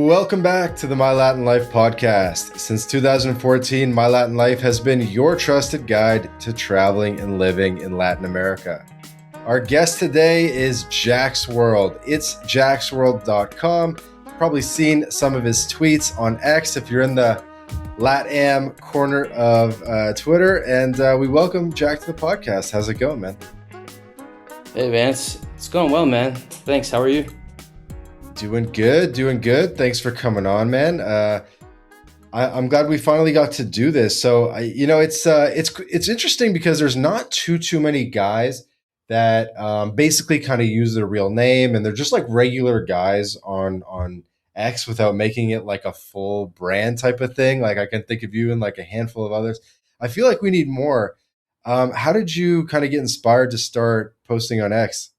Welcome back to the My Latin Life podcast. Since 2014, My Latin Life has been your trusted guide to traveling and living in Latin America. Our guest today is Jack's World. It's jacksworld.com. Probably seen some of his tweets on X if you're in the LatAm corner of Twitter. And we welcome Jack to the podcast. How's it going, man? Hey, man. It's going well, man. Thanks. How are you? Doing good. Thanks for coming on, man. I'm glad we finally got to do this. So, it's interesting because there's not too many guys that basically kind of use their real name, and they're just like regular guys on X without making it like a full brand type of thing. Like I can think of you and like a handful of others. I feel like we need more. How did you kind of get inspired to start posting on X?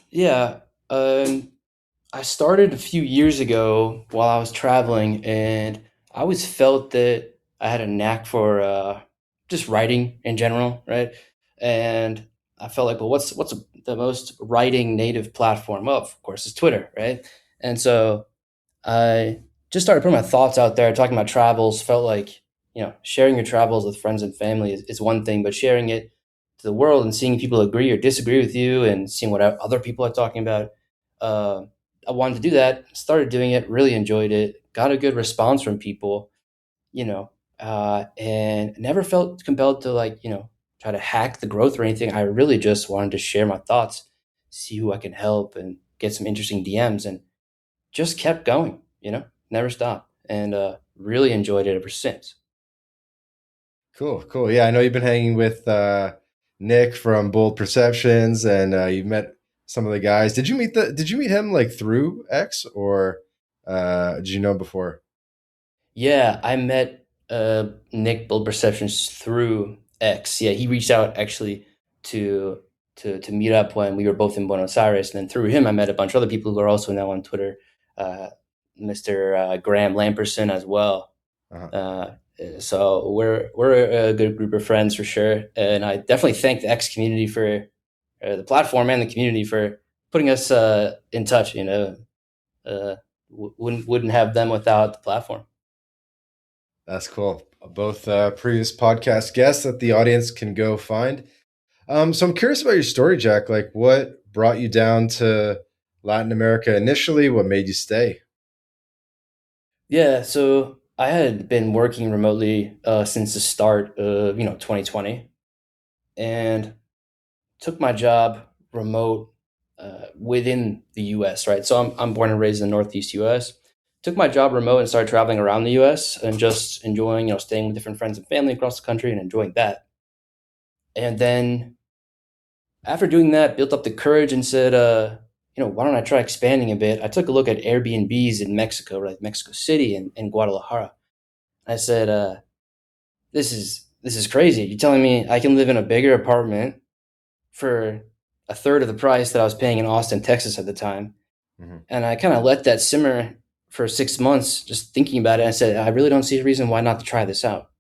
Yeah. I started a few years ago while I was traveling, and I always felt that I had a knack for just writing in general, right? And I felt like, well, what's the most writing native platform? Well, of course, it's Twitter, right? And so I just started putting my thoughts out there, talking about travels. Felt like, sharing your travels with friends and family is one thing, but sharing it to the world and seeing people agree or disagree with you and seeing what other people are talking about. Uh, I wanted to do that, started doing it, really enjoyed it, got a good response from people, and never felt compelled to try to hack the growth or anything. I really just wanted to share my thoughts, see who I can help and get some interesting DMs, and just kept going, never stopped, and really enjoyed it ever since. Cool. Yeah, I know you've been hanging with Nick from Bold Perceptions, and you've met some of the guys. Did you meet him like through X, or did you know him before? Yeah, I met Nick Build Perceptions through X. Yeah, he reached out actually to to meet up when we were both in Buenos Aires, and then through him, I met a bunch of other people who are also now on Twitter. Uh, Mr. Graham Lamperson as well. Uh-huh. So we're a good group of friends for sure, and I definitely thank the X community for the platform and the community for putting us in touch. Wouldn't have them without the platform. That's cool. Both previous podcast guests that the audience can go find. So I'm curious about your story, Jack. Like, what brought you down to Latin America initially? What made you stay? Yeah, so I had been working remotely since the start of 2020, and took my job remote within the U.S. Right, so I'm born and raised in the Northeast U.S. Took my job remote and started traveling around the U.S. and just enjoying staying with different friends and family across the country and enjoying that. And then after doing that, built up the courage and said, why don't I try expanding a bit? I took a look at Airbnbs in Mexico, like Mexico City and Guadalajara. I said, this is crazy. You're telling me I can live in a bigger apartment for a third of the price that I was paying in Austin, Texas at the time. Mhm. And I kind of let that simmer for 6 months, just thinking about it. I said, I really don't see a reason why not to try this out.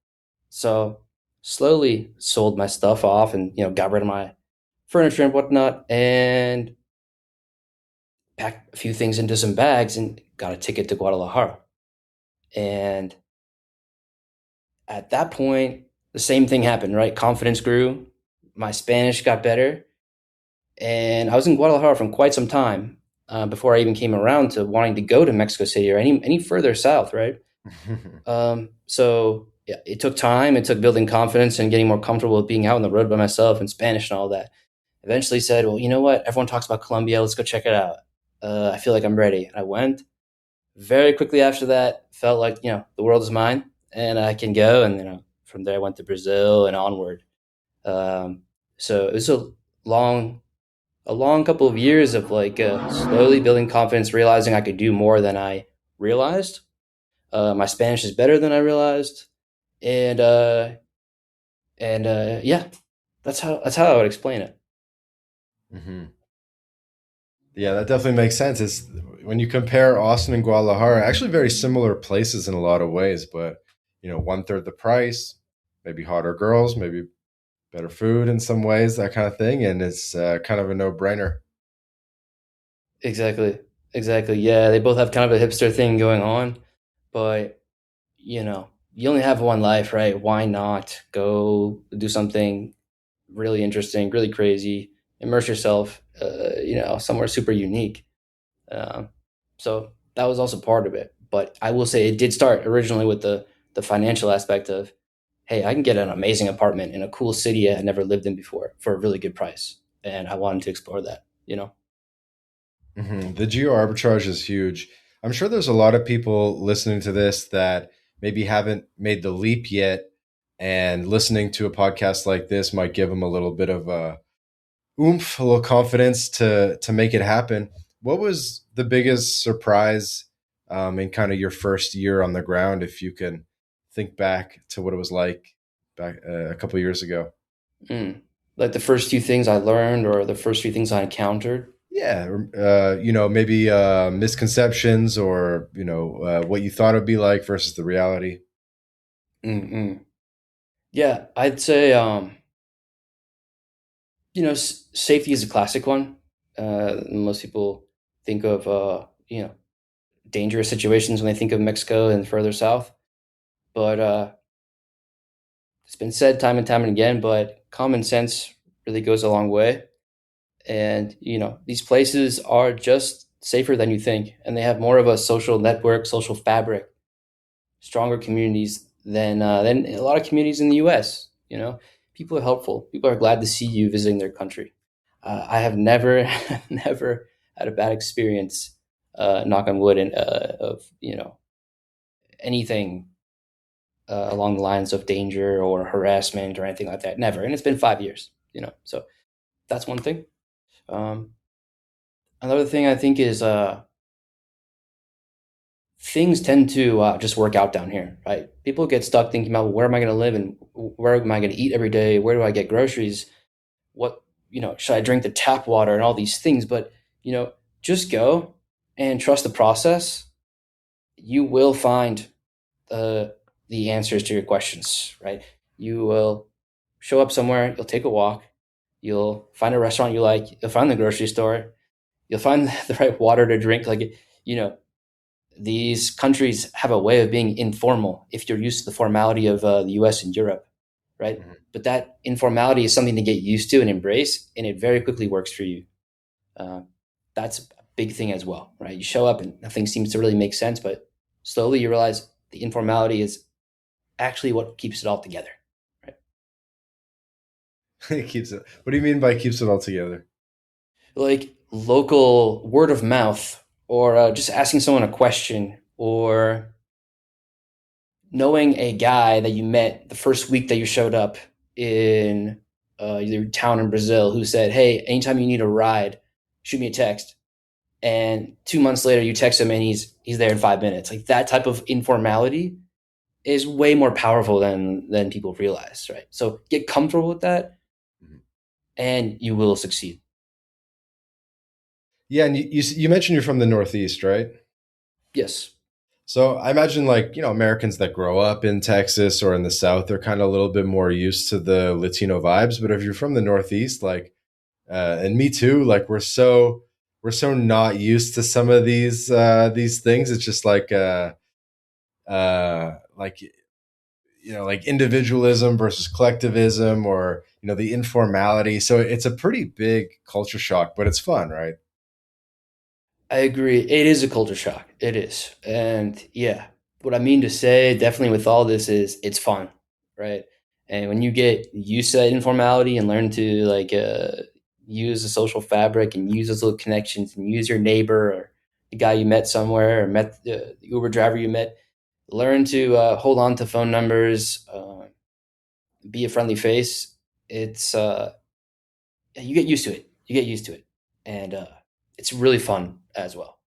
So slowly sold my stuff off and, got rid of my furniture and whatnot, and packed a few things into some bags and got a ticket to Guadalajara. And at that point, the same thing happened, right? Confidence grew, my Spanish got better, and I was in Guadalajara for quite some time before I even came around to wanting to go to Mexico City or any further south, right? So yeah, it took time. It took building confidence and getting more comfortable with being out on the road by myself in Spanish and all that. Eventually said, well, you know what? Everyone talks about Colombia. Let's go check it out. I feel like I'm ready. I went very quickly after that. Felt like, the world is mine and I can go. And, from there I went to Brazil and onward. So it was long, a long couple of years of slowly building confidence, realizing I could do more than I realized. My Spanish is better than I realized. And, yeah, that's how I would explain it. Mhm. Yeah, that definitely makes sense. It's when you compare Austin and Guadalajara, actually very similar places in a lot of ways, but one third the price, maybe hotter girls, maybe better food in some ways, that kind of thing, and it's kind of a no brainer. Exactly. exactly. Yeah, they both have kind of a hipster thing going on, but you only have one life, right? Why not go do something really interesting, really crazy, immerse yourself, somewhere super unique. Um, so that was also part of it. But I will say it did start originally with the financial aspect of, hey, I can get an amazing apartment in a cool city I never lived in before for a really good price, and I wanted to explore that. The geo arbitrage is huge. I'm sure there's a lot of people listening to this that maybe haven't made the leap yet, and listening to a podcast like this might give them a little bit of a oomph, a little confidence to make it happen. What was the biggest surprise in kind of your first year on the ground, if you can think back to what it was like back a couple of years ago? Mm. Like the first few things I learned, or the first few things I encountered. Yeah, maybe misconceptions or what you thought it'd be like versus the reality. Mm-mm. Yeah, I'd say safety is a classic one. Most people think of dangerous situations when they think of Mexico and further south, but it's been said time and time and again. But common sense really goes a long way, and these places are just safer than you think, and they have more of a social network, social fabric, stronger communities than a lot of communities in the U.S. People are helpful. People are glad to see you visiting their country. I have never, never had a bad experience. Knock on wood, and of anything along the lines of danger or harassment or anything like that. Never, and it's been 5 years. So that's one thing. Um, Another thing I think is things tend to just work out down here, right? People get stuck thinking about, well, where am I going to live and where am I going to eat every day? Where do I get groceries? What, should I drink the tap water and all these things? But, just go and trust the process. You will find the answers to your questions, right? You will show up somewhere, you'll take a walk, you'll find a restaurant you like, you'll find the grocery store, you'll find the right water to drink. Like, you know, these countries have a way of being informal if you're used to the formality of the US and Europe, right? Mhm. But that informality is something to get used to and embrace, and it very quickly works for you. Uh, that's a big thing as well, right? You show up and nothing seems to really make sense, but slowly you realize the informality is actually what keeps it all together, right? It keeps it. What do you mean by keeps it all together? Like local word of mouth, or just asking someone a question, or knowing a guy that you met the first week that you showed up in your town in Brazil who said, "Hey, anytime you need a ride, shoot me a text." And 2 months later, you text him and he's there in 5 minutes. Like that type of informality is way more powerful than people realize, right? So get comfortable with that, Mhm. and you will succeed. Yeah, and you mentioned you're from the Northeast, right? Yes, So I imagine, like, Americans that grow up in Texas or in the South, they're kind of a little bit more used to the Latino vibes. But if you're from the Northeast, like, and me too, like we're so not used to some of these things. It's just like like individualism versus collectivism, or the informality. So it's a pretty big culture shock, but it's fun, right? I agree. It is a culture shock. It is. And yeah, what I mean to say definitely with all this is it's fun, right? And when you get used to that informality and learn to use the social fabric and use those little connections and use your neighbor or the guy you met somewhere or met the Uber driver you met, learn to hold on to phone numbers, be a friendly face. It's You get used to it. You get used to it, and it's really fun as well.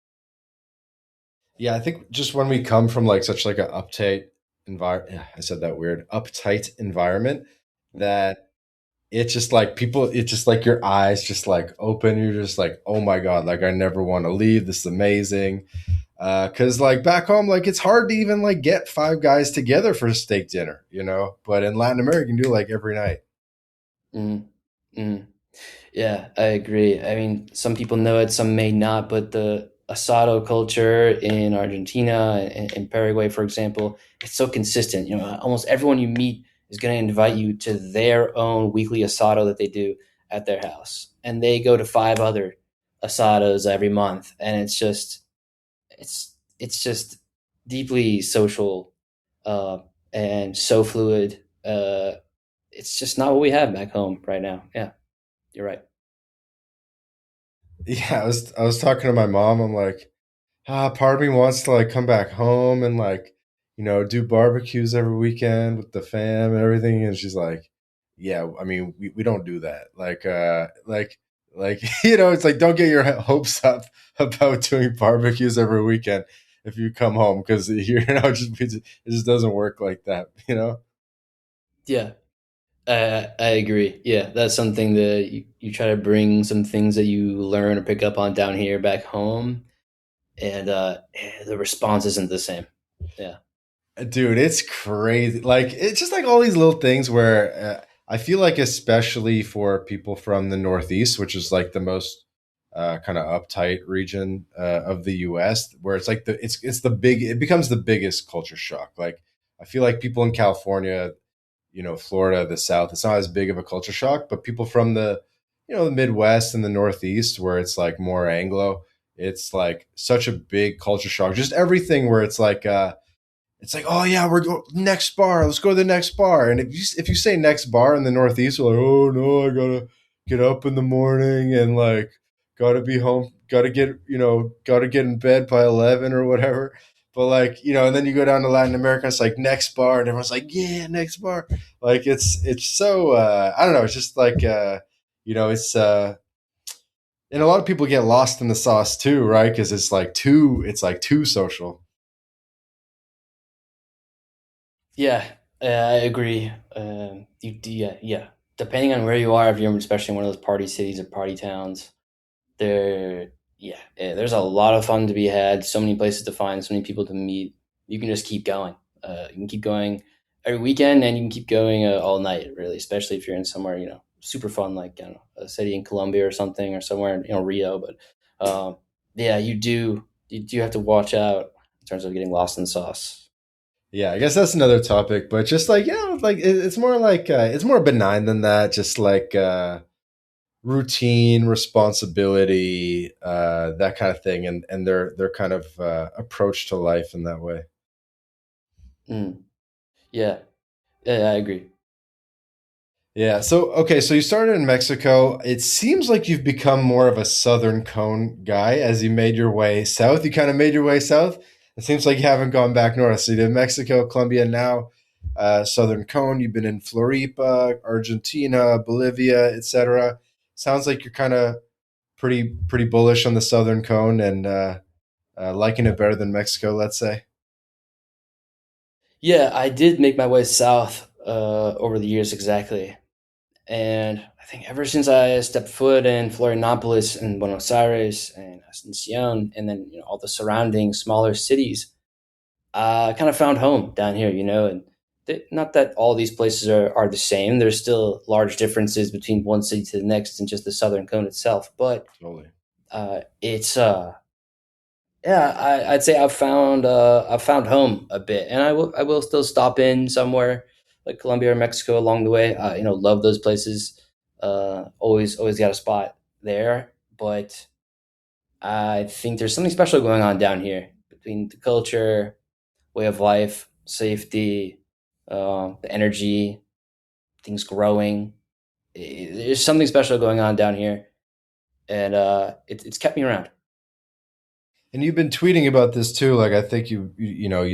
Yeah, I think just when we come from like such like a uptight environment, I said that weird, uptight environment, that it's just like people, it's just like your eyes just like open. You're just like, oh my God, like I never want to leave. This is amazing. Cause like back home, like it's hard to even like get five guys together for a steak dinner. But in Latin America, you can do like every night. Mm, mm. Yeah, I agree. I mean, some people know it, some may not, but asado culture in Argentina and Paraguay, for example, it's so consistent. You know, almost everyone you meet is going to invite you to their own weekly asado that they do at their house, and they go to five other asados every month, and it's just deeply social uh, and so fluid. It's just not what we have back home right now. Yeah, you're right. Yeah, I was talking to my mom. I'm like, part of me wants to like come back home and like, do barbecues every weekend with the fam and everything. And she's like, yeah, I mean, we don't do that. Like, it's like, don't get your hopes up about doing barbecues every weekend if you come home because, it just doesn't work like that. Yeah, I agree. Yeah, that's something that you try to bring some things that you learn or pick up on down here back home, and the response isn't the same. Yeah. Dude, it's crazy. Like it's just like all these little things where I feel like, especially for people from the Northeast, which is like the most kind of uptight region of the U.S., where it's like it becomes the biggest culture shock. Like I feel like people in California, Florida, the South, it's not as big of a culture shock, but people from the Midwest and the Northeast, where it's like more Anglo, it's like such a big culture shock. Just everything where it's like, oh yeah, we're going next bar. Let's go to the next bar. And if you say next bar in the Northeast, we're like, oh no, I gotta get up in the morning and like gotta be home, gotta get in bed by 11 or whatever. But like and then you go down to Latin America, it's like next bar, and everyone's like, yeah, next bar. Like it's so I don't know. It's just like it's and a lot of people get lost in the sauce too, right? Because it's like too social. Yeah, I agree. Yeah, yeah. Depending on where you are, if you're especially in one of those party cities or party towns, there's a lot of fun to be had. So many places to find, so many people to meet. You can just keep going. You can keep going every weekend, and you can keep going all night. Really, especially if you're in somewhere super fun, like I don't know, a city in Colombia or something, or somewhere in Rio. But yeah, you do have to watch out in terms of getting lost in the sauce. Yeah, I guess that's another topic, but just like like it's more like it's more benign than that. Just like routine, responsibility, that kind of thing, and their kind of approach to life in that way. Mm, yeah, yeah, I agree. Yeah. So okay. So you started in Mexico. It seems like you've become more of a Southern Cone guy as you made your way south. You kind of made your way south. It seems like you haven't gone back north. So you did Mexico, Colombia, now Southern Cone. You've been in Floripa, Argentina, Bolivia, etc. Sounds like you're kind of pretty bullish on the Southern Cone and liking it better than Mexico. Let's say. Yeah, I did make my way south over the years exactly. And I think ever since I stepped foot in Florianopolis and Buenos Aires and Asuncion, and then all the surrounding smaller cities, I kind of found home down here. And not that all these places are the same. There's still large differences between one city to the next and just the Southern Cone itself. But Totally. it's yeah, I'd say I've found home a bit, and I will still stop in somewhere like Colombia or Mexico along the way. Love those places. Always got a spot there, but I think there's something special going on down here between the culture, way of life, safety, the energy, things growing. There's something special going on down here, and it's kept me around. And you've been tweeting about this too. Like I think you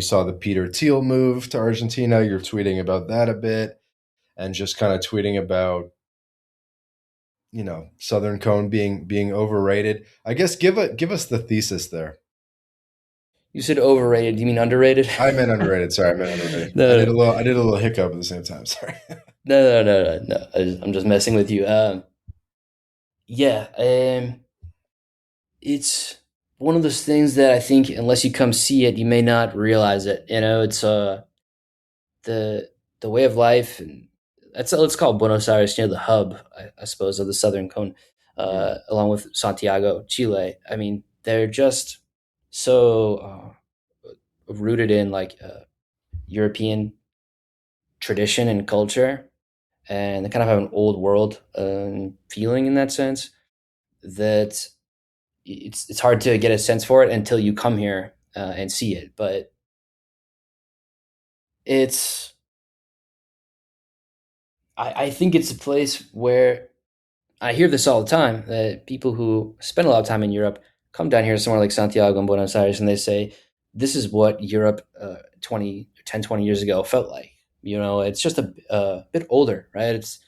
saw the Peter Thiel move to Argentina. You're tweeting about that a bit, and just kind of tweeting about Southern Cone being overrated. I guess give us the thesis there. You said overrated. Do you mean underrated? I meant underrated. Sorry, I meant underrated. I did a No, little I did a little hiccup at the same time. Sorry. no. I'm just messing with you. Yeah, it's one of those things that I think unless you come see it, you may not realize it. It's the way of life, and let's call Buenos Aires, the hub, I suppose, of the Southern Cone, Mm. along with Santiago, Chile. I mean, they're just so rooted in like European tradition and culture, and they kind of have an old world feeling in that sense. That it's hard to get a sense for it until you come here and see it. But it's I think it's a place where I hear this all the time that people who spend a lot of time in Europe come down here somewhere like Santiago and Buenos Aires and they say, this is what Europe 20 years ago felt like. You know, it's just a bit older, right? It's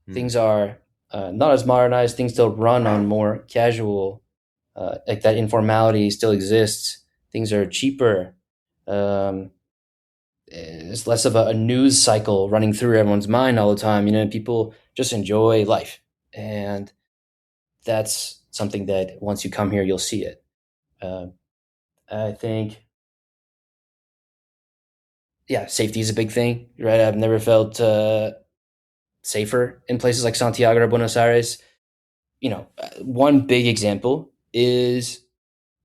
Mm. things are not as modernized. Things still run on more casual, like that informality still exists. Things are cheaper. Um, it's less of a news cycle running through everyone's mind all the time. You know, people just enjoy life, and that's something that once you come here, you'll see it. Uh, I think, yeah, safety is a big thing, right? I've never felt safer in places like Santiago or Buenos Aires. You know, one big example is,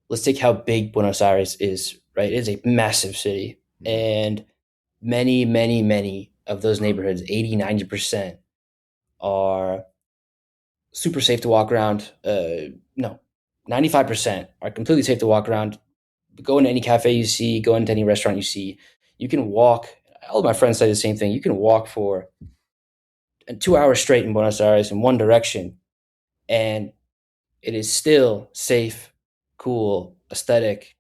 let's take how big Buenos Aires is, right? It's a massive city, Mm. and many of those neighborhoods, 80, 90%, are super safe to walk around. No, 95% are completely safe to walk around. Go into any cafe you see, go into any restaurant you see. You can walk. All of my friends say the same thing. You can walk for 2 hours straight in Buenos Aires in one direction, and it is still safe, cool, aesthetic,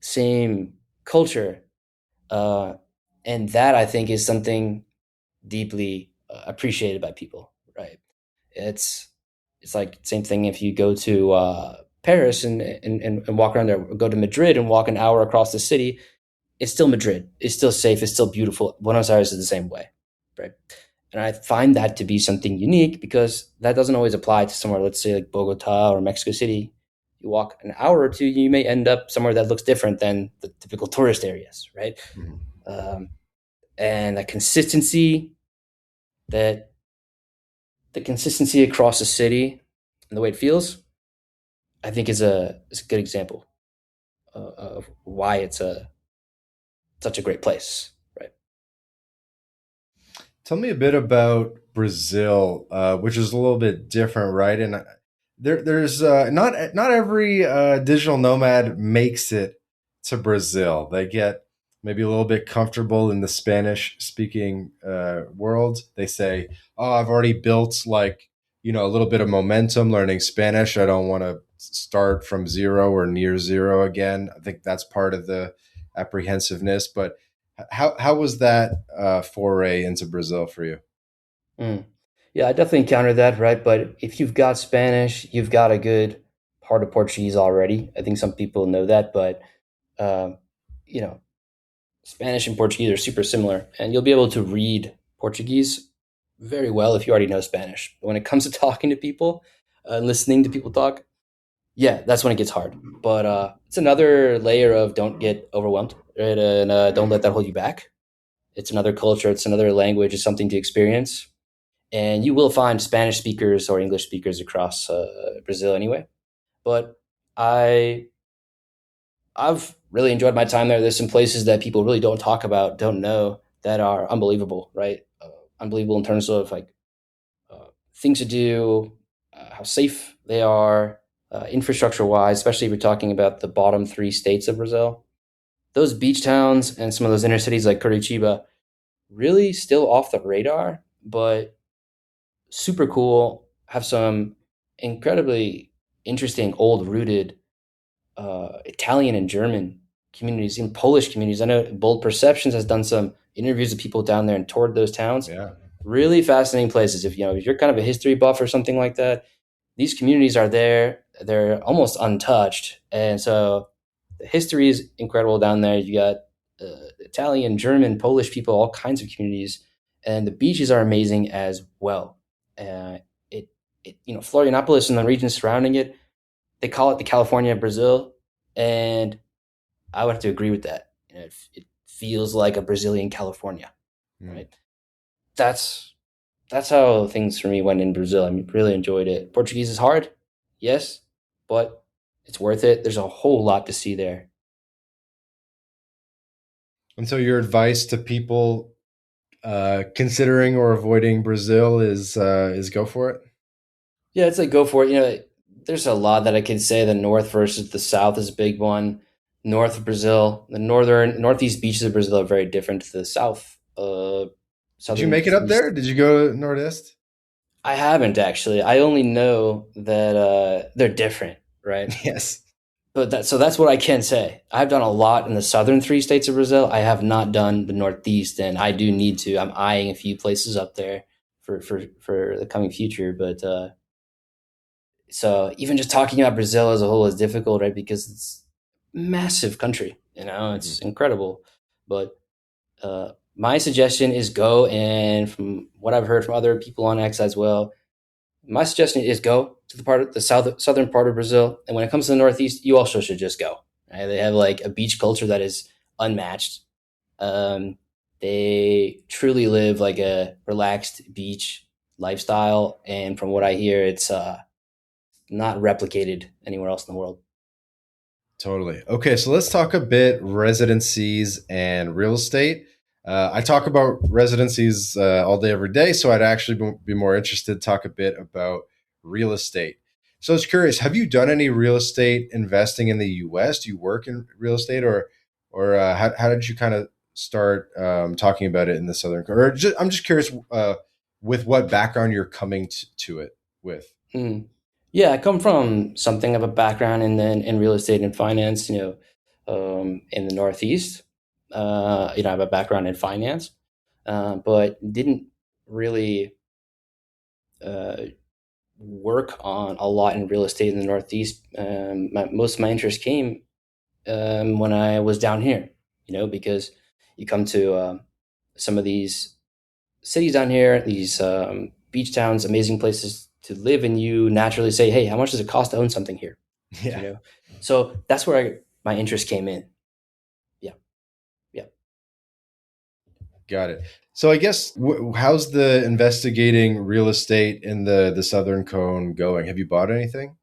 same culture. Uh, and that I think is something deeply appreciated by people, right? It's it's like same thing if you go to Paris and walk around there, or go to Madrid and walk an hour across the city. It's still Madrid. It's still safe. It's still beautiful. Buenos Aires is the same way, right? And I find that to be something unique because that doesn't always apply to somewhere, let's say like Bogota or Mexico City. You walk an hour or two, you may end up somewhere that looks different than the typical tourist areas, right? Mm. Um, and that the consistency across the city and the way it feels, I think is a good example of why it's a such a great place, right? Tell me a bit about Brazil, which is a little bit different, right? And there's not every digital nomad makes it to Brazil. They get maybe a little bit comfortable in the Spanish speaking world. They say, "Oh, I've already built like a little bit of momentum learning Spanish. I don't want to start from zero or near zero again." I think that's part of the apprehensiveness, but how was that foray into Brazil for you? Mm. Yeah, I definitely encountered that, right? But if you've got Spanish, you've got a good part of Portuguese already. I think some people know that, but um, you know, Spanish and Portuguese are super similar, and you'll be able to read Portuguese very well if you already know Spanish. But when it comes to talking to people and listening to people talk, yeah, that's when it gets hard. But it's another layer of don't get overwhelmed, right? And don't let that hold you back. It's another culture, it's another language, it's something to experience. And you will find Spanish speakers or English speakers across Brazil anyway. But I I've really enjoyed my time there. There's some places that people really don't talk about, don't know, that are unbelievable, right? Unbelievable in terms of like things to do, how safe they are, infrastructure wise, especially if you're talking about the bottom three states of Brazil. Those beach towns and some of those inner cities like Curitiba, really still off the radar, but super cool. Have some incredibly interesting, old rooted Italian and German communities, even Polish communities. I know Bold Perceptions has done some interviews with people down there and toured those towns. Yeah. Really fascinating places. If you're kind of a history buff or something like that, these communities are there. They're almost untouched, and so the history is incredible down there. You got Italian, German, Polish people, all kinds of communities, and the beaches are amazing as well. Uh, it, Florianopolis and the region surrounding it, they call it the California of Brazil, and I would have to agree with that. It feels like a Brazilian California, Mm. right? That's that's how things for me went in Brazil. I mean, really enjoyed it. Portuguese is hard, yes, but it's worth it. There's a whole lot to see there. And so your advice to people considering or avoiding Brazil is go for it. Yeah, it's like go for it. There's a lot that I can say. The north versus the south is a big one. North of Brazil, the northeast beaches of Brazil are very different to the south, Did you southern make it up there? east. Did you go Nordest? I haven't actually. I only know that they're different, right? Yes. But that's what I can say. I've done a lot in the southern three states of Brazil. I have not done the northeast, and I do need to. I'm eyeing a few places up there for the coming future. But so even just talking about Brazil as a whole is difficult, right? Because it's a massive country. Mhm. It's incredible. But my suggestion is go, and from what I've heard from other people on X as well, my suggestion is go to the part of the southern part of Brazil, and when it comes to the Northeast, you also should just go. Right? They have like a beach culture that is unmatched. Um, they truly live like a relaxed beach lifestyle, and from what I hear, it's not replicated anywhere else in the world. Totally. Okay, so let's talk a bit residencies and real estate. I talk about residencies all day, every day, so I'd actually be more interested to talk a bit about real estate. So I was curious, have you done any real estate investing in the U.S.? Do you work in real estate, or how did you kind of start talking about it in the Southern? Or I'm just curious with what background you're coming to it with. Mm. Yeah, I come from something of a background in real estate and finance. In the Northeast, I have a background in finance, but didn't really uh, work on a lot in real estate in the Northeast. Most of my interest came when I was down here. Because you come to some of these cities down here, these beach towns, amazing places to live, and you naturally say, "Hey, how much does it cost to own something here?" You Yeah. know, so that's where my interest came in. Yeah, yeah. Got it. So I guess how's the investigating real estate in the Southern Cone going? Have you bought anything?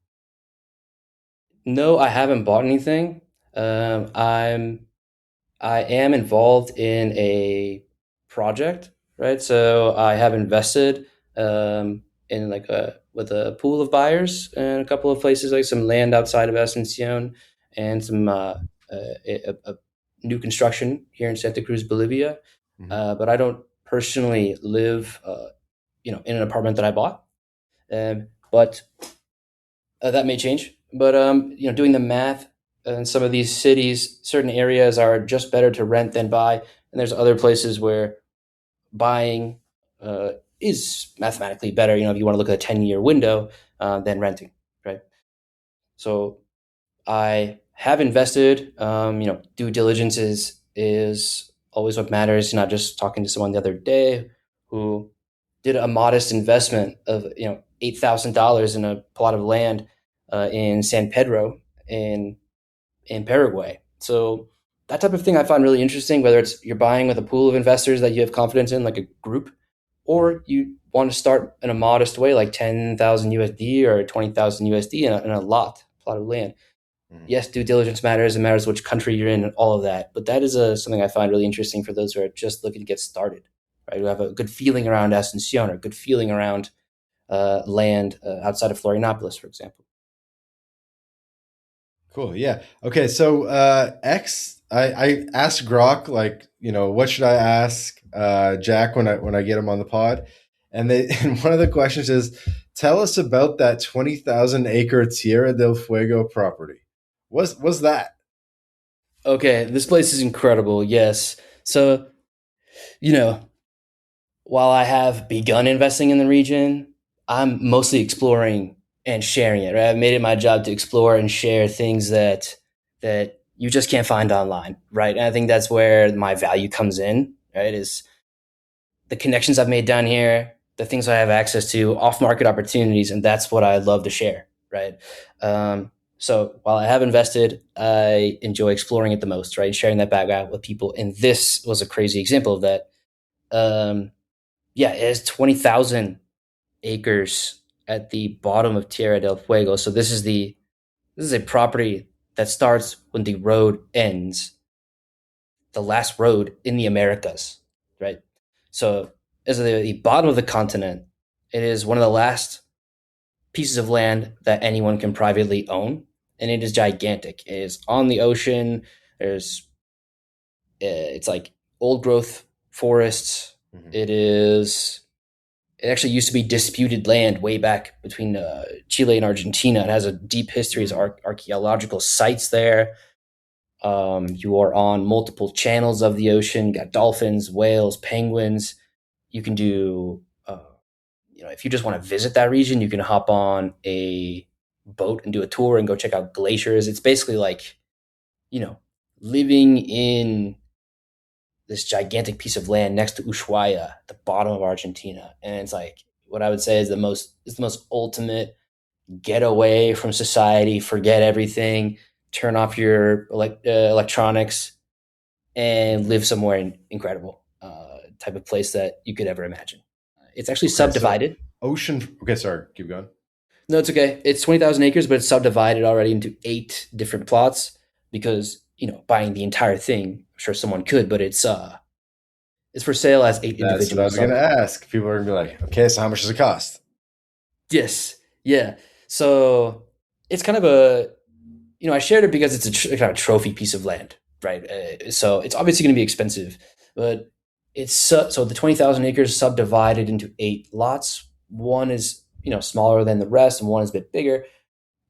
No, I haven't bought anything. I am involved in a project, right? So I have invested in like a with a pool of buyers in a couple of places, like some land outside of Asuncion and some a new construction here in Santa Cruz, Bolivia. Hmm. But I don't personally live, in an apartment that I bought. But that may change. But doing the math in some of these cities, certain areas are just better to rent than buy, and there's other places where buying is mathematically better. If you want to look at a 10-year window than renting, right? So I have invested. Due diligence is always what matters. Not just talking to someone the other day who did a modest investment of $8,000 in a plot of land in San Pedro in in Paraguay. So that type of thing I find really interesting. Whether it's you're buying with a pool of investors that you have confidence in, like a group, or you want to start in a modest way, like 10,000 USD or 20,000 USD in a plot of land. Hmm. Yes, due diligence matters. It matters which country you're in and all of that. But that is something I find really interesting for those who are just looking to get started, right? Who have a good feeling around Asuncion or a good feeling around land outside of Florianopolis, for example. Cool. Yeah. Okay. So I asked Grok, like, what should I ask Jack when I get him on the pod, and they and one of the questions is, tell us about that 20,000 acre Tierra del Fuego property. Was that? Okay, this place is incredible. Yes. So, you know, while I have begun investing in the region, I'm mostly exploring and sharing it, right? I've made it my job to explore and share things that you just can't find online, right? And I think that's where my value comes in, right? Is the connections I've made down here, the things I have access to, off-market opportunities, and that's what I love to share, right? So while I have invested, I enjoy exploring it the most, right? Sharing that background with people, and this was a crazy example of that. Um, yeah, it has 20,000 acres at the bottom of Tierra del Fuego. So this is the This is a property that starts when the road ends, the last road in the Americas, right? So, as the bottom of the continent, it is one of the last pieces of land that anyone can privately own, and it is gigantic. It is on the ocean. There's it's like old growth forests. Mhm. It is. It actually used to be disputed land way back between Chile and Argentina. It has a deep history as Mm. archaeological sites there. You are on multiple channels of the ocean. You got dolphins, whales, penguins. You can do, if you just want to visit that region, you can hop on a boat and do a tour and go check out glaciers. It's basically like, you know, living in this gigantic piece of land next to Ushuaia, the bottom of Argentina. And it's like, what I would say is the most ultimate get away from society, forget everything, turn off your electronics, and live somewhere incredible, type of place that you could ever imagine. It's actually Okay, so subdivided. ocean. Okay, sorry, keep going. No, it's okay. It's 20,000 acres, but it's subdivided already into 8 different plots because buying the entire thing, I'm sure someone could, but it's for sale as eight That's what I individual was gonna sub. ask. People are gonna be like, okay, so how much does it cost? Yes, yeah. So it's kind of I shared it because it's kind of trophy piece of land, right? So it's obviously going to be expensive, but so the 20,000 acres subdivided into 8 lots. One is smaller than the rest, and one is a bit bigger.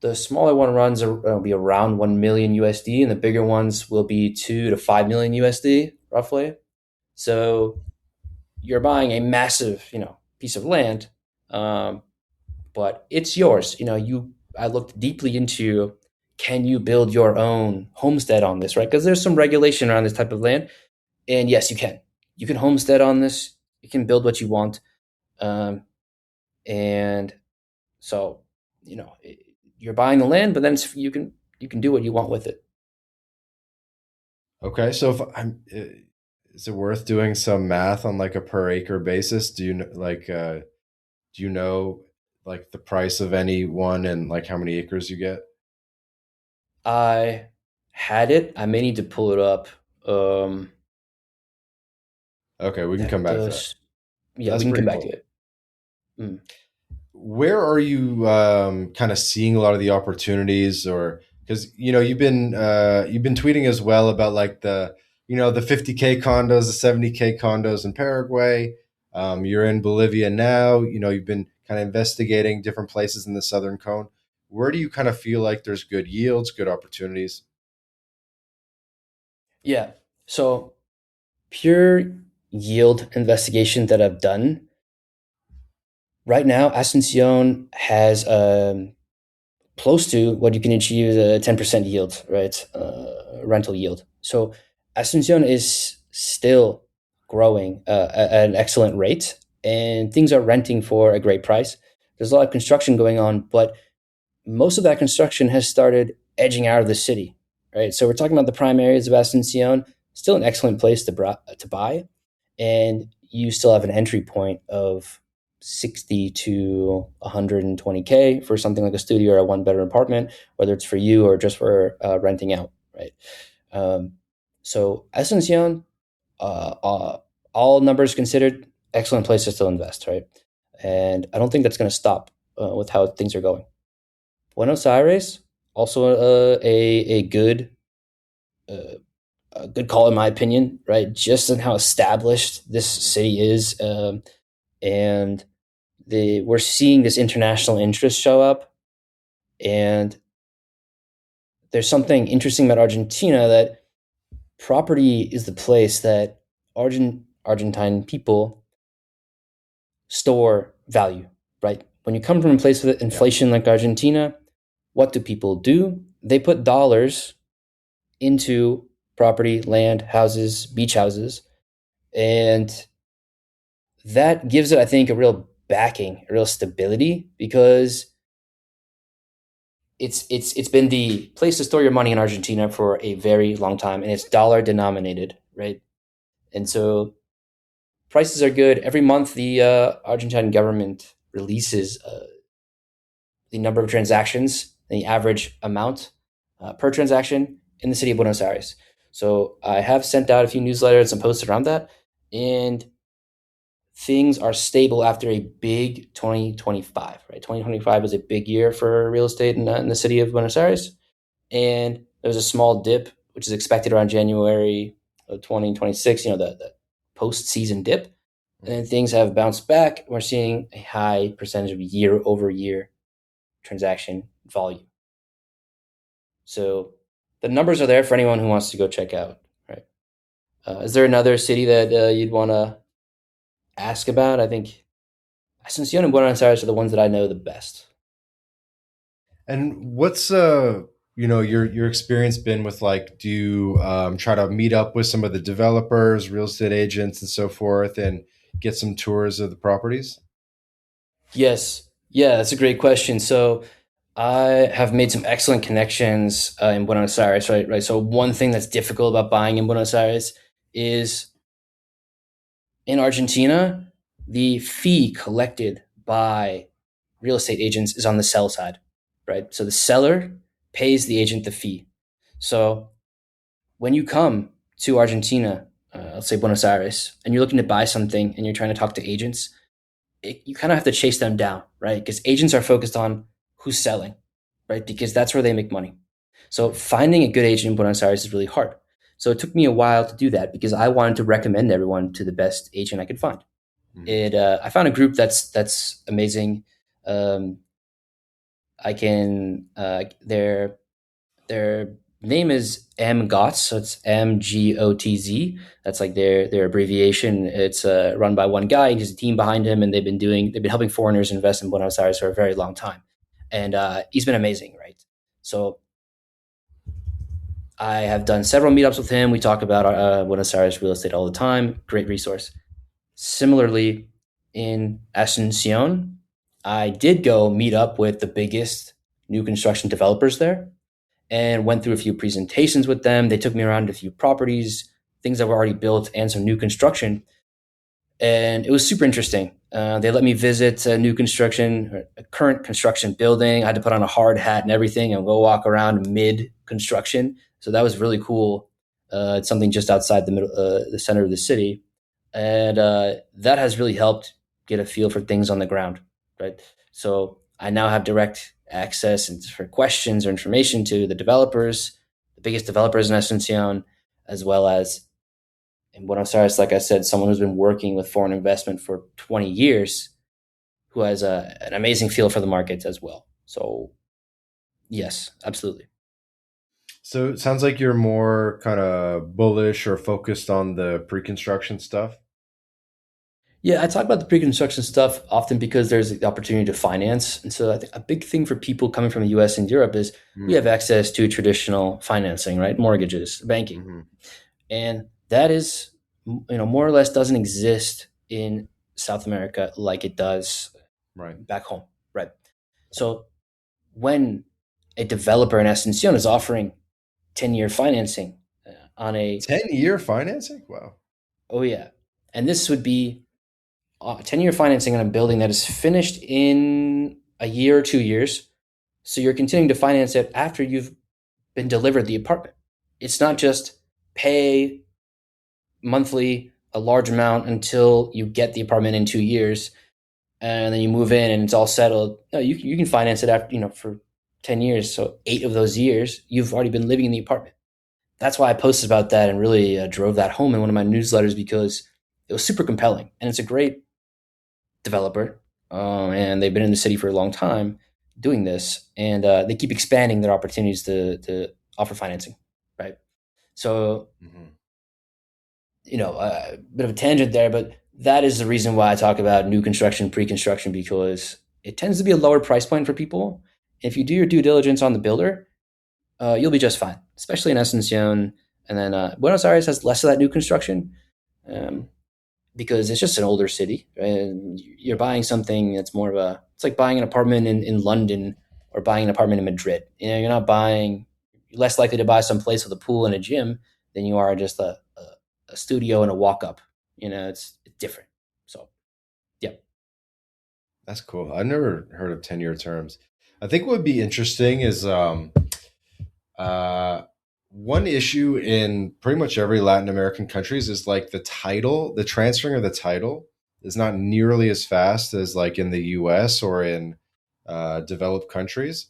The smaller one will be around 1 million USD, and the bigger ones will be 2 to 5 million USD, roughly. So you're buying a massive, piece of land, um, but it's yours. I looked deeply into, can you build your own homestead on this, right? Because there's some regulation around this type of land, and yes, you can. You can homestead on this. You can build what you want, um, and so you're buying the land, but then you can do what you want with it. Okay, so if I'm, is it worth doing some math on like a per acre basis? Do you like, do you know like the price of any one and like how many acres you get? I had it. I may need to pull it up. Um, Okay, we can come that back to that. does. Yeah, That's we can come pretty back to cool. it. Mm. Where are you kind of seeing a lot of the opportunities, or because you've been tweeting as well about like the 50K condos, the 70K condos in Paraguay. You're in Bolivia now. You've been kind of investigating different places in the Southern Cone. Where do you kind of feel like there's good yields, good opportunities? Yeah. So pure yield investigation that I've done right now, Asuncion has close to what you can achieve is a 10% yield, right? Rental yield. So Asuncion is still growing at an excellent rate, and things are renting for a great price. There's a lot of construction going on, but most of that construction has started edging out of the city, right? So we're talking about the prime areas of Asuncion, still an excellent place to buy, and you still have an entry point of 60 to 120K for something like a studio or a one bedroom apartment, whether it's for you or just for renting out, right? Um, so Asuncion, uh, uh, all numbers considered, excellent place to still invest, right? And I don't think that's going to stop with how things are going. Buenos Aires, also a good uh, a good call in my opinion, right? Just in how established this city is, and we're seeing this international interest show up, and there's something interesting about Argentina that property is the place that Argentine people store value, right? When you come from a place with Yeah. inflation like Argentina, what do people do? They put dollars into property, land, houses, beach houses, and that gives it, I think, a real backing, a real stability because it's been the place to store your money in Argentina for a very long time, and it's dollar denominated, right? And so prices are good. Every month, the Argentine government releases the number of transactions the average amount per transaction in the city of Buenos Aires. So I have sent out a few newsletters and posts around that, and things are stable after a big 2025. Right, 2025 was a big year for real estate in the city of Buenos Aires, and there was a small dip, which is expected around January of 2026. The post season dip, and then things have bounced back. We're seeing a high percentage of year over year transaction volume. So the numbers are there for anyone who wants to go check out. Right? Is there another city that you'd want to ask about? I think Asunción and Buenos Aires are the ones that I know the best. And what's your experience been with, like, do you try to meet up with some of the developers, real estate agents, and so forth, and get some tours of the properties? Yes, yeah, that's a great question. So I have made some excellent connections in Buenos Aires. Right, right. So one thing that's difficult about buying in Buenos Aires is in Argentina, the fee collected by real estate agents is on the sell side, right? So the seller pays the agent the fee. So when you come to Argentina, let's say Buenos Aires, and you're looking to buy something and you're trying to talk to agents, you kind of have to chase them down, right? Because agents are focused on who's selling, right? Because that's where they make money. So finding a good agent in Buenos Aires is really hard. So it took me a while to do that because I wanted to recommend everyone to the best agent I could find. Mhm. It I found a group that's amazing. Um, I can their name is MGOTZ, so it's MGOTZ. That's like their abbreviation. It's run by one guy and he's a team behind him, and they've been helping foreigners invest in Buenos Aires for a very long time, and he's been amazing, right? So I have done several meetups with him. We talk about Buenos Aires real estate all the time. Great resource. Similarly, in Asuncion, I did go meet up with the biggest new construction developers there and went through a few presentations with them. They took me around to a few properties, things that were already built, and some new construction. And it was super interesting. They let me visit a new construction, a current construction building. I had to put on a hard hat and everything and go walk around mid construction. So that was really cool. It's something just outside the center of the city, and that has really helped get a feel for things on the ground, right? So I now have direct access and for questions or information to the developers, the biggest developers in Asuncion, as well as in Buenos Aires, like I said, someone who's been working with foreign investment for 20 years, who has an amazing feel for the markets as well. So yes, absolutely. So it sounds like you're more kind of bullish or focused on the pre-construction stuff. Yeah, I talk about the pre-construction stuff often because there's the opportunity to finance. And so I think a big thing for people coming from the US and Europe is we have Mm-hmm. access to traditional financing, right? Mortgages, banking. Mm-hmm. And that is, more or less doesn't exist in South America like it does Right. back home, right? So when a developer in Asuncion is offering 10-year financing on a, 10-year financing? Wow. oh yeah, and this would be 10-year financing on a building that is finished in a year or 2 years. So you're continuing to finance it after you've been delivered the apartment. It's not just pay monthly a large amount until you get the apartment in 2 years and then you move in and it's all settled. No, you can finance it after, for 10 years. So 8 of those years, you've already been living in the apartment. That's why I posted about that and really drove that home in one of my newsletters because it was super compelling. And it's a great developer, and they've been in the city for a long time doing this, and they keep expanding their opportunities to offer financing, right? So Mm-hmm. a bit of a tangent there, but that is the reason why I talk about new construction, pre-construction, because it tends to be a lower price point for people. If you do your due diligence on the builder, you'll be just fine, especially in Asuncion. And then Buenos Aires has less of that new construction. Um, because it's just an older city, right? And you're buying something that's more of it's like buying an apartment in London or buying an apartment in Madrid. You're less likely to buy some place with a pool and a gym than you are just a studio and a walk up. It's different. So, yeah. That's cool. I've never heard of 10-year terms. I think what would be interesting is uh, one issue in pretty much every Latin American countries is like the title, the transferring of the title is not nearly as fast as like in the US or in developed countries.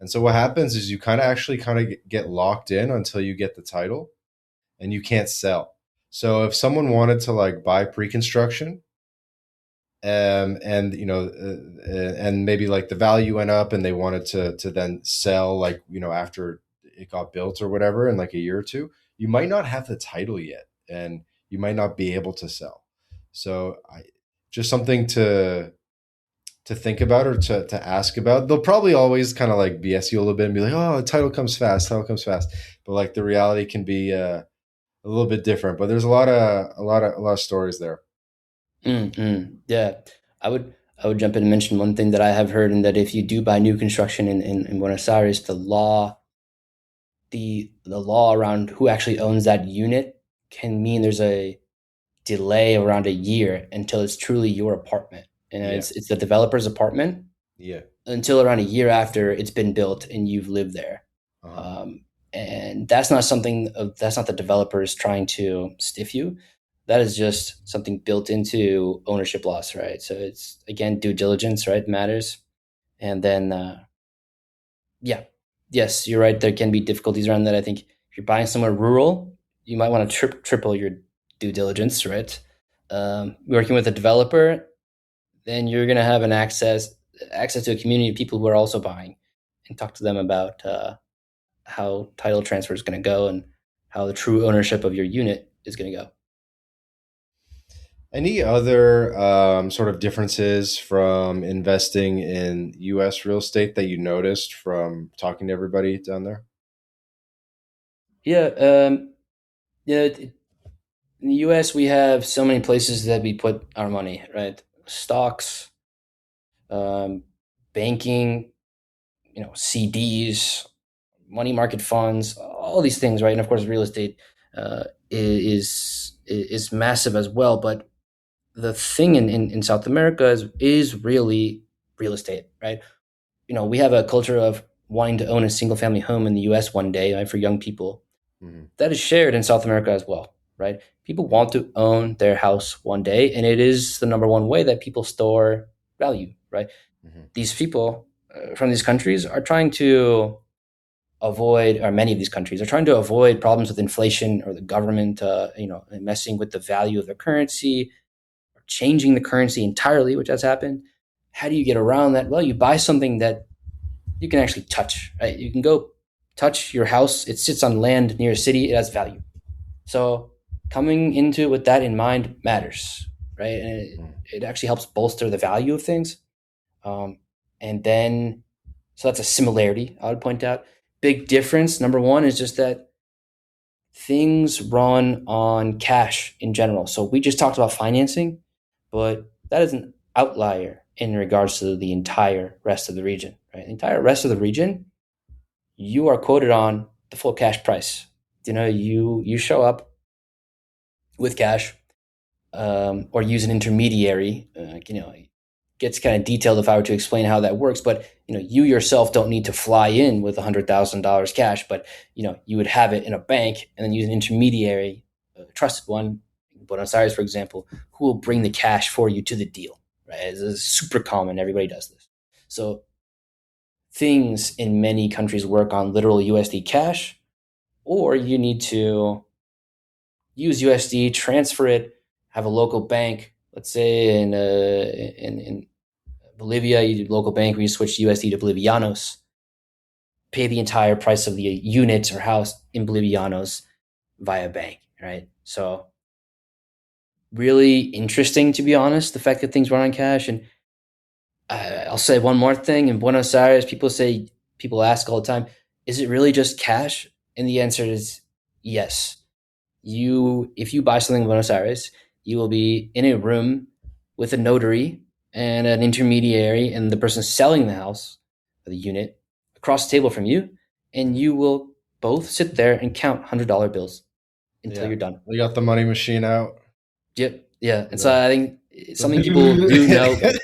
And so what happens is you kind of get locked in until you get the title and you can't sell. So if someone wanted to like buy pre-construction, and and maybe like the value went up and they wanted to then sell like after it got built or whatever in like a year or two, you might not have the title yet and you might not be able to sell. So I just something to think about or to ask about. They'll probably always kind of like BS you a little bit and be like, oh, title comes fast, title comes fast, but like the reality can be a little bit different. But there's a lot of stories there. Yeah, I would jump in and mention one thing that I have heard, and that if you do buy new construction in Buenos Aires, the law around who actually owns that unit can mean there's a delay around a year until it's truly your apartment. And Yeah. it's the developer's apartment Yeah. until around a year after it's been built and you've lived there. Uh-huh. And that's not something that's not the developers trying to stiff you. That is just something built into ownership laws, right? So it's again due diligence, right? Matters. And then yeah, yes, you're right. There can be difficulties around that. I think if you're buying somewhere rural, you might want to triple your due diligence, right? Working with a developer, then you're going to have an access to a community of people who are also buying, and talk to them about how title transfer is going to go and how the true ownership of your unit is going to go. Any other sort of differences from investing in U.S. real estate that you noticed from talking to everybody down there? Yeah, yeah. In the U.S., we have so many places that we put our money, right? Stocks, um, banking, CDs, money market funds, all these things, right? And of course, real estate is massive as well. But the thing in South America is really real estate, right? We have a culture of wanting to own a single family home in the US one day, right, for young people. Hmm. That is shared in South America as well, right? People Yeah. want to own their house one day, and it is the number one way that people store value, right? Hmm. These people from these countries are trying to avoid, or many of these countries are trying to avoid problems with inflation or the government, messing with the value of their currency, or changing the currency entirely, which has happened. How do you get around that? Well, you buy something that you can actually touch, right? You can go touch your house. It sits on land near a city. It has value. So coming into it with that in mind matters, right? And it actually helps bolster the value of things. Um, and then, so that's a similarity I would point out. Big difference. Number one is just that things run on cash in general. So we just talked about financing, but that is an outlier in regards to the entire rest of the region, right? The entire rest of the region, you are quoted on the full cash price. You show up with cash, or use an intermediary. Gets kind of detailed if I were to explain how that works. But you yourself don't need to fly in with $100,000 cash, but you would have it in a bank and then use an intermediary, a trusted one, in Buenos Aires, for example, who will bring the cash for you to the deal. Right? It's super common. Everybody does this. So things in many countries work on literal USD cash, or you need to use USD, transfer it, have a local bank. Let's say in Bolivia, you do local bank where you switch USD to Bolivianos, pay the entire price of the unit or house in Bolivianos via bank, right? So really interesting, to be honest, the fact that things run on cash. And I'll say one more thing. In Buenos Aires, people ask all the time, is it really just cash? And the answer is yes. If you buy something in Buenos Aires, you will be in a room with a notary and an intermediary and the person selling the house or the unit across the table from you, and you will both sit there and count $100 bills until Yeah. you're done. We got the money machine out. Yep, yeah. And so The- I think it's something people do know, but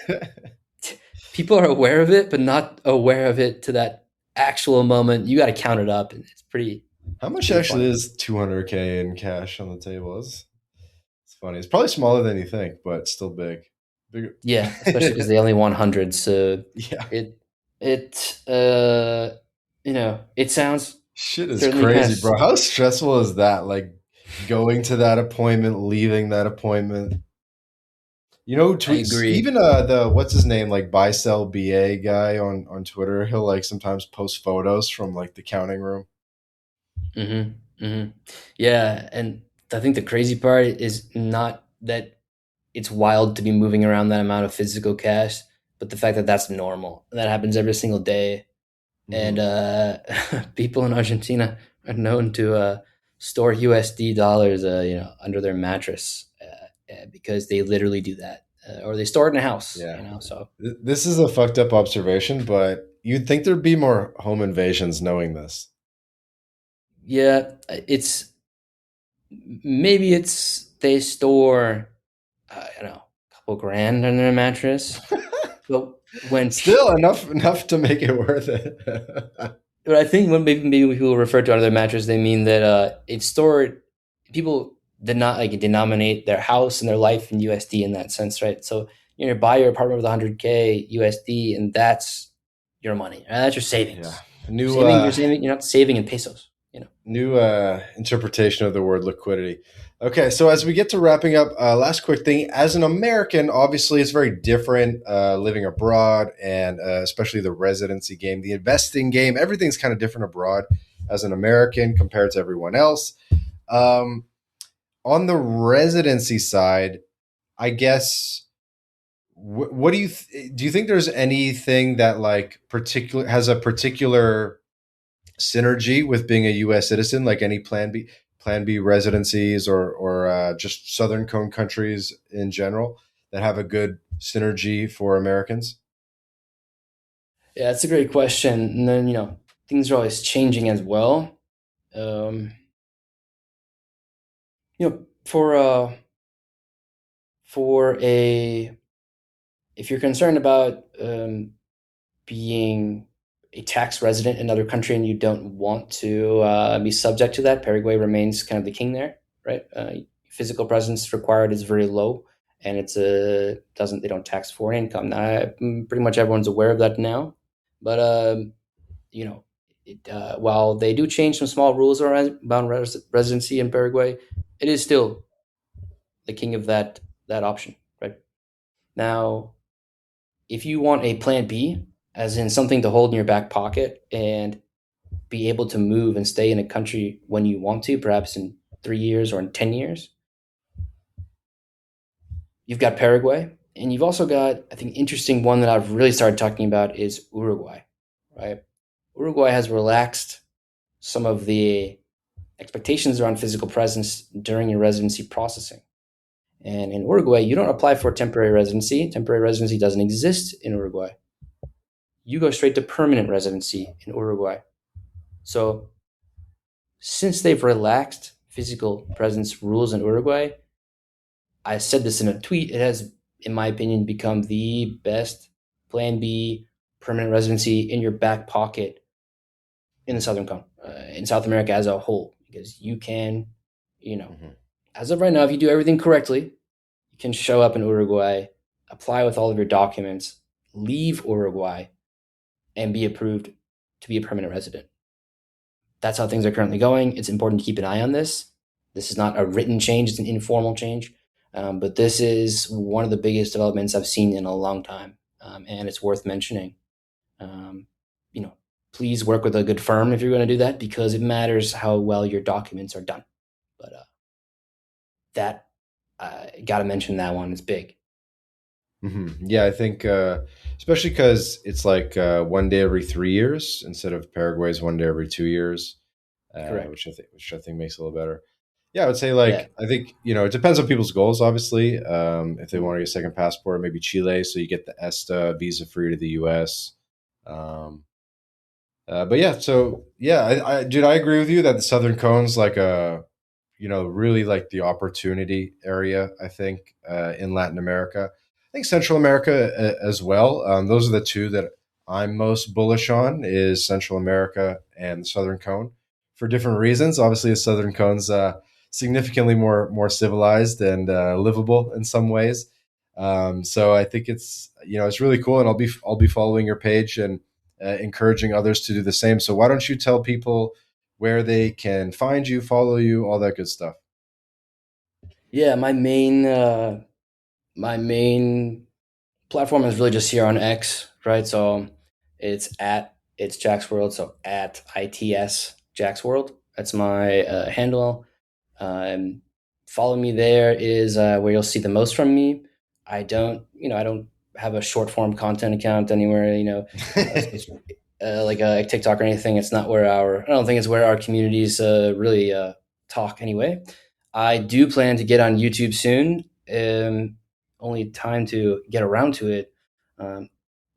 people are aware of it, but not aware of it to that actual moment. You got to count it up, and How it's much pretty actually funny. is 200K in cash on the table? It's funny. It's probably smaller than you think, but still big. Big. Yeah, especially because they only want hundreds. So Yeah. it it it sounds Shit is certainly kind of. crazy, bro. How stressful is that? Like going to that appointment, leaving that appointment. I Tweets agree. even the what's his name, like buy sell BA guy on Twitter. He'll like sometimes post photos from like the counting room. Yeah, and I think the crazy part is not that it's wild to be moving around that amount of physical cash, but the fact that that's normal. That happens every single day, and Hmm. people in Argentina are known to store USD dollars, under their mattress, because they literally do that, or they store it in a house. Yeah, So this is a fucked up observation, but you'd think there'd be more home invasions knowing this. yeah, it's maybe it's they store I don't know a couple grand under their mattress, but when Still enough to make it worth it. but I think when maybe when people refer to under their mattress, they mean that it's stored. People did not like denominate their house and their life in USD in that sense, right? So you buy your apartment with 100K USD, and that's your money. Right? That's your Yeah. savings. You're New saving. You're saving. You're not saving in pesos. new interpretation of the word liquidity. Okay, so as we get to wrapping up, last quick thing. As an American, obviously, it's very different living abroad, and especially the residency game, the investing game. Everything's kind of different abroad as an American compared to everyone else. Um, on the residency side, I guess. What do do you think there's anything that like particular has a particular synergy with being a U.S. citizen, like any Plan B residencies or just Southern Cone countries in general that have a good synergy for Americans? Yeah, that's a great question. And then things are always changing as well. Um, for a if you're concerned about being a tax resident in another country and you don't want to be subject to that, Paraguay remains kind of the king there, right? Physical presence required is very low, and it's a doesn't they don't tax foreign income. Now, pretty much everyone's aware of that now, but you know, while they do change some small rules around about residency in Paraguay, it is still the king of that option, right? Now, if you want a plan B, as in something to hold in your back pocket and be able to move and stay in a country when you want to, perhaps in 3 years or in 10 years, you've got Paraguay. And you've also got, I think, interesting one that I've really started talking about is Uruguay, right? Uruguay has relaxed some of the expectations around physical presence during your residency processing. And in Uruguay, you don't apply for temporary residency. Temporary residency doesn't exist in Uruguay. You go straight to permanent residency in Uruguay. So since they've relaxed physical presence rules in Uruguay, I said this in a tweet, it has, in my opinion, become the best plan B permanent residency in your back pocket in the Southern Cone, in South America as a whole, because you can, you know, Hmm. as of right now, if you do everything correctly, you can show up in Uruguay, apply with all of your documents, leave Uruguay, and be approved to be a permanent resident. That's how things are currently going. It's important to keep an eye on this. This is not a written change, it's an informal change. But this is one of the biggest developments I've seen in a long time. And it's worth mentioning. Um, you know, please work with a good firm if you're going to do that because it matters how well your documents are done. But that, got to mention that one. It's big. Yeah, I think especially because it's like 1 day every 3 years instead of Paraguay's 1 day every 2 years, Correct. which I think makes it a little better. Yeah, I would say Yeah. like I think it depends on people's goals. Obviously, if they Mm. want to get a second passport, maybe Chile, so you get the ESTA visa free to the U.S. Um, but yeah, so yeah, dude, I agree with you that the Southern Cone's like a really like the opportunity area. I think in Latin America. think Central America as well. Those are the two that I'm most bullish on: is Central America and the Southern Cone, for different reasons. Obviously, the Southern Cone's significantly more civilized and livable in some ways. So I think it's really cool, and I'll be following your page and encouraging others to do the same. So why don't you tell people where they can find you, follow you, all that good stuff? Yeah, my main platform is really just here on X, right? So it's Jack's World, so at its Jack's World. That's my handle. Um, Follow me there is where you'll see the most from me. I don't have a short form content account anywhere. Like a TikTok or anything. It's not where I don't think it's where our communities really talk anyway. I do plan to get on YouTube soon. Only time to get around to it. Um,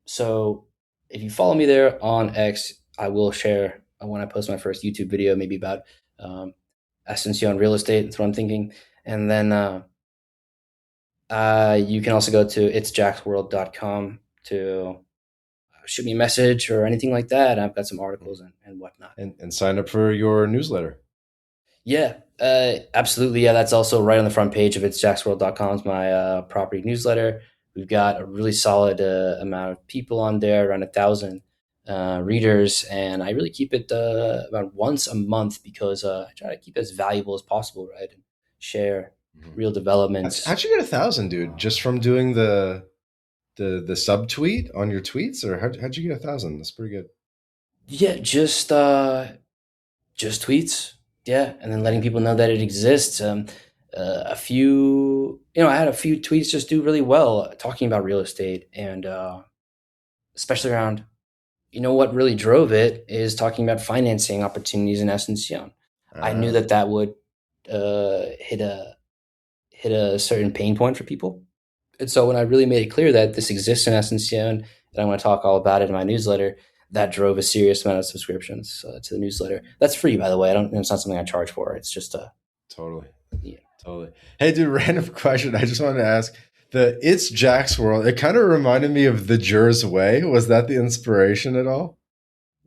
so if you follow me there on X, I will share when I post my first YouTube video, maybe about um, Asuncion real estate. That's what I'm thinking. And then you can also go to itsjacksworld.com to shoot me a message or anything like that. I've got some articles and whatnot. And sign up for your newsletter. Yeah, absolutely. Yeah, that's also right on the front page of itsjacksworld.com. It's my property newsletter. We've got a really solid amount of people on there, around 1,000 readers, and I really keep it about once a month because I try to keep it as valuable as possible, right? And share Mhm. real developments. How'd you get 1,000, dude? Just from doing the subtweet on your tweets, or how'd you get 1,000? That's pretty good. Yeah, just tweets. Yeah, and then letting people know that it exists. I had a few tweets just do really well talking about real estate, and especially around, what really drove it is talking about financing opportunities in Asuncion. I knew Uh, that would hit a certain pain point for people, and so when I really made it clear that this exists in Asuncion, and I want to talk all about it in my newsletter, that drove a serious amount of subscriptions to the newsletter. That's free, by the way. I don't. It's not something I charge for. It's just a totally, yeah. totally. Hey, dude, random question. I just wanted to ask. It's Jack's World. It kind of reminded me of the Jur's Way. Was that the inspiration at all?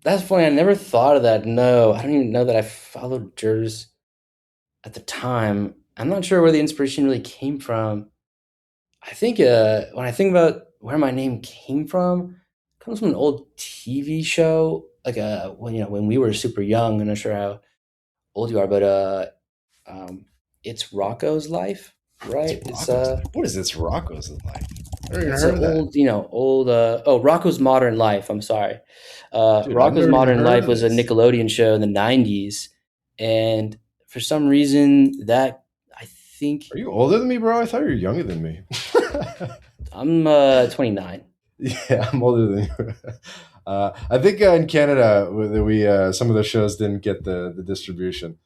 That's funny. I never thought of that. No, I don't even know that I followed Jers at the time. I'm not sure where the inspiration really came from. I think when I think about where my name came from, it comes from an old TV show, like when we were super young. I'm not sure how old you are, but um, it's Rocco's Life, It's right? It's Rocco's Life. What is this Rocco's Life? I don't even it's heard an of that. old Rocco's Modern Life. I'm sorry. Dude, I've Rocco's never even Modern heard Life of was a this. Nickelodeon show in the 90s, and for some reason that I think Are you older than me, bro? I thought you were younger than me. I'm 29. Yeah, I'm older than you. I think in Canada, we some of the shows didn't get the distribution.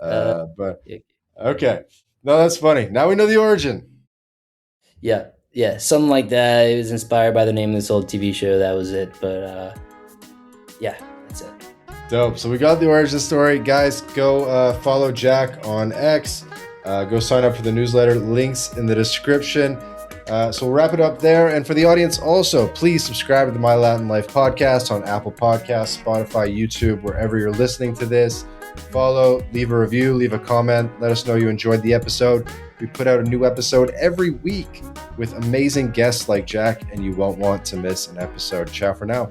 Uh, But y- okay, no, that's funny. Now we know the origin. yeah, yeah, something like that. It was inspired by the name of this old TV show. That was it. But yeah, that's it. Dope. So we got the origin story, guys. Go follow Jack on X. Go sign up for the newsletter. Links in the description. So we'll wrap it up there. And for the audience, also, please subscribe to the My Latin Life podcast on Apple Podcasts, Spotify, YouTube, wherever you're listening to this. Follow, leave a review, leave a comment. Let us know you enjoyed the episode. We put out a new episode every week with amazing guests like Jack, and you won't want to miss an episode. Ciao for now.